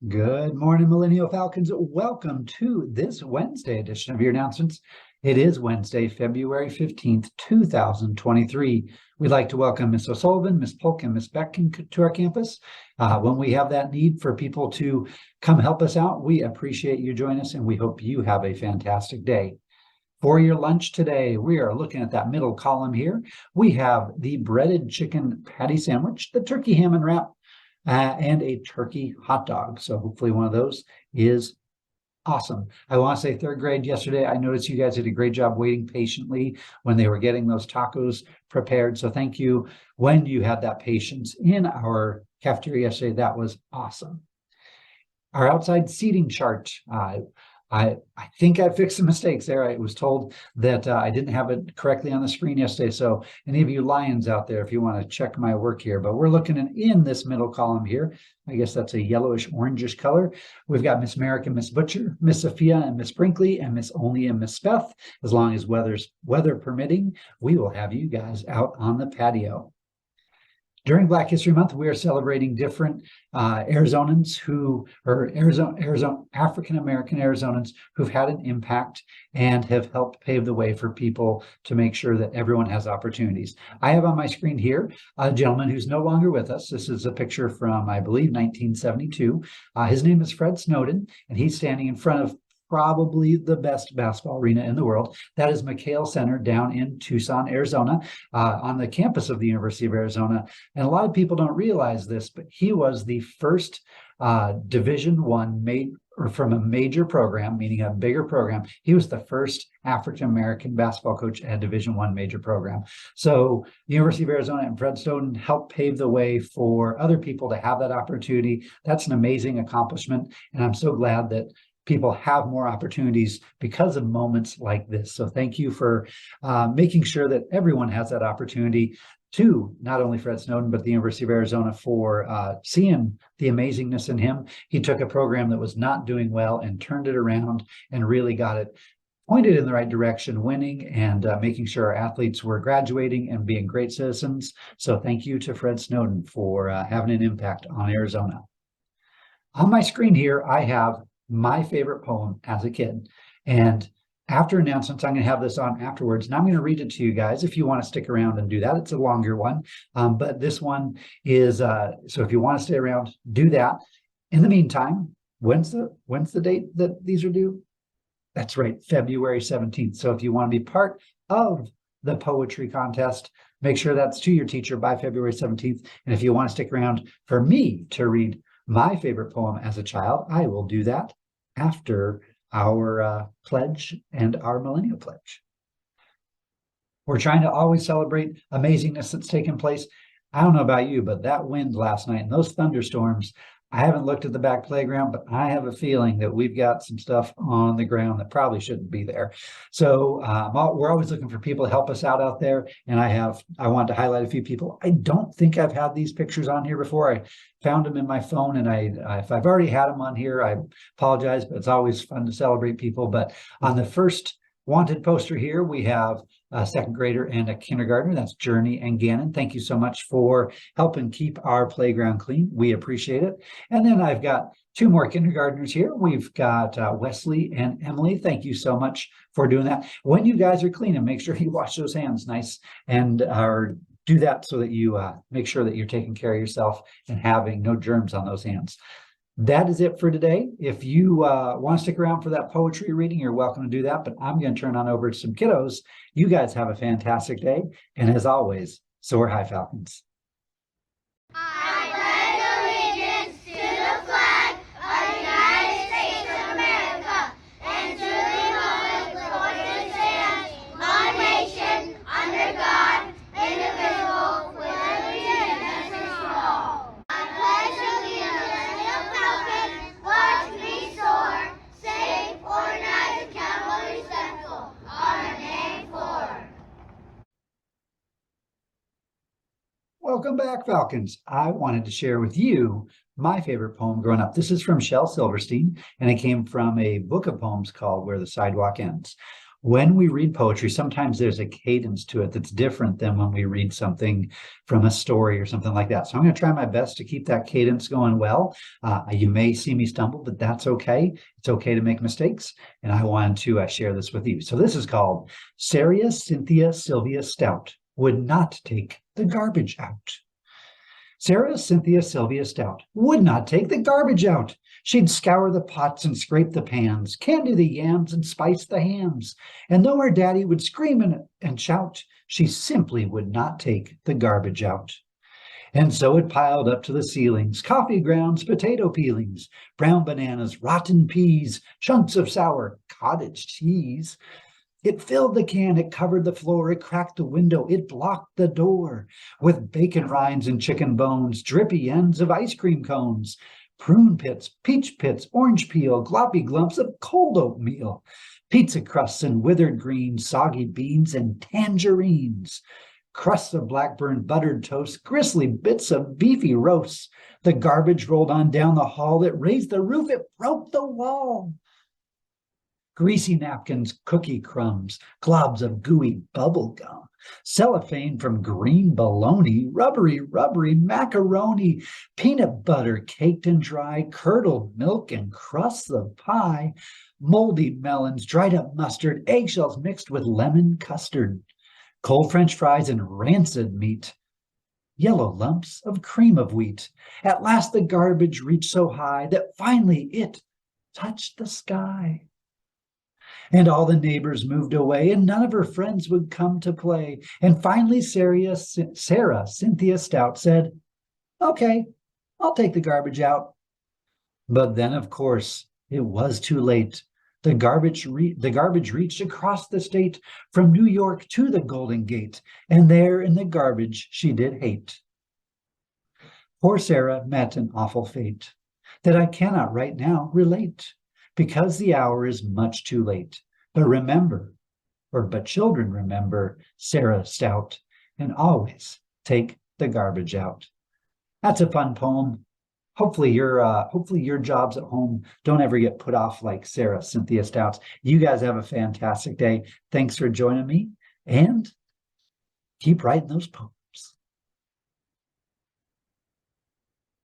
Good morning, Millennial Falcons. Welcome to this Wednesday edition of your announcements. It is Wednesday, February 15th, 2023. We'd like to welcome Miss O'Sullivan, Miss Polk, and Miss Beck to our campus. When we have that need for people to come help us out, we appreciate you joining us, and we hope you have a fantastic day. For your lunch today, we are looking at that middle column here. We have the breaded chicken patty sandwich, the turkey ham and wrap, and a turkey hot dog. So hopefully one of those is awesome. I want to say third grade yesterday, I noticed you guys did a great job waiting patiently when they were getting those tacos prepared. So thank you when you had that patience in our cafeteria yesterday. That was awesome. Our outside seating chart. I think I fixed some mistakes there. I was told that I didn't have it correctly on the screen yesterday. So any of you Lions out there, if you want to check my work here, but we're looking in this middle column here. I guess that's a yellowish orangish color. We've got Miss Merrick and Miss Butcher, Miss Sophia and Miss Brinkley, and Miss Only and Miss Beth. As long as weather permitting, we will have you guys out on the patio. During Black History Month, we are celebrating different Arizonans African-American Arizonans who've had an impact and have helped pave the way for people to make sure that everyone has opportunities. I have on my screen here a gentleman who's no longer with us. This is a picture from, I believe, 1972. His name is Fred Snowden, and he's standing in front of probably the best basketball arena in the world. That is McKale Center down in Tucson, Arizona, on the campus of the University of Arizona. And a lot of people don't realize this, but he was the first Division I from a major program, meaning a bigger program. He was the first African-American basketball coach at a Division I major program. So the University of Arizona and Fred Snowden helped pave the way for other people to have that opportunity. That's an amazing accomplishment. And I'm so glad that people have more opportunities because of moments like this. So thank you for making sure that everyone has that opportunity to not only Fred Snowden, but the University of Arizona for seeing the amazingness in him. He took a program that was not doing well and turned it around and really got it pointed in the right direction, winning and making sure our athletes were graduating and being great citizens. So thank you to Fred Snowden for having an impact on Arizona. On my screen here, I have my favorite poem as a kid. And after announcements, I'm going to have this on afterwards, and I'm going to read it to you guys if you want to stick around and do that. It's a longer one, but this one is, so if you want to stay around, do that. In the meantime, when's the date that these are due? That's right, February 17th. So if you want to be part of the poetry contest, make sure that's to your teacher by February 17th. And if you want to stick around for me to read my favorite poem as a child, I will do that after our pledge and our millennial pledge. We're trying to always celebrate amazingness that's taken place. I don't know about you, but that wind last night and those thunderstorms, I haven't looked at the back playground, but I have a feeling that we've got some stuff on the ground that probably shouldn't be there. So we're always looking for people to help us out there. And I wanted to highlight a few people. I don't think I've had these pictures on here before. I found them in my phone, and if I've already had them on here, I apologize, but it's always fun to celebrate people. But on the first wanted poster here, we have a second grader and a kindergartner. That's Journey and Gannon. Thank you so much for helping keep our playground clean. We appreciate it. And then I've got two more kindergartners here. We've got Wesley and Emily. Thank you so much for doing that. When you guys are cleaning, make sure you wash those hands nice and do that so that you make sure that you're taking care of yourself and having no germs on those hands. That is it for today. If you want to stick around for that poetry reading, you're welcome to do that. But I'm going to turn on over to some kiddos. You guys have a fantastic day. And as always, soar high, Falcons. I pledge allegiance to the flag of the United States of America and to the republic for which it stands, one nation, under God, indivisible, with liberty and justice for all. I pledge allegiance to the falcon, watch me soar, safe, organized, accountable, respectful, honor, name, for. Welcome back, Falcons. I wanted to share with you my favorite poem growing up. This is from Shel Silverstein, and it came from a book of poems called Where the Sidewalk Ends. When we read poetry, sometimes there's a cadence to it that's different than when we read something from a story or something like that. So I'm going to try my best to keep that cadence going well. You may see me stumble, but that's okay. It's okay to make mistakes. And I wanted to share this with you. So this is called Sarah Cynthia Sylvia Stout Would Not Take the Garbage Out. Sarah Cynthia Sylvia Stout would not take the garbage out. She'd scour the pots and scrape the pans, candy the yams and spice the hams. And though her daddy would scream and shout, she simply would not take the garbage out. And so it piled up to the ceilings, coffee grounds, potato peelings, brown bananas, rotten peas, chunks of sour cottage cheese. It filled the can, it covered the floor, it cracked the window, it blocked the door with bacon rinds and chicken bones, drippy ends of ice cream cones, prune pits, peach pits, orange peel, gloppy glumps of cold oatmeal, pizza crusts and withered greens, soggy beans and tangerines, crusts of black-burned buttered toast, gristly bits of beefy roasts. The garbage rolled on down the hall, it raised the roof, it broke the wall. Greasy napkins, cookie crumbs, globs of gooey bubble gum, cellophane from green bologna, rubbery macaroni, peanut butter caked and dry, curdled milk and crusts of pie, moldy melons, dried up mustard, eggshells mixed with lemon custard, cold French fries and rancid meat, yellow lumps of cream of wheat. At last the garbage reached so high that finally it touched the sky. And all the neighbors moved away, and none of her friends would come to play. And finally, Sarah Cynthia Stout said, "Okay, I'll take the garbage out." But then, of course, it was too late. The garbage reached across the state, from New York to the Golden Gate, and there in the garbage she did hate. Poor Sarah met an awful fate that I cannot right now relate, because the hour is much too late. But children remember Sarah Stout, and always take the garbage out. That's a fun poem. Hopefully your jobs at home don't ever get put off like Sarah Cynthia Stout's. You guys have a fantastic day. Thanks for joining me, and keep writing those poems.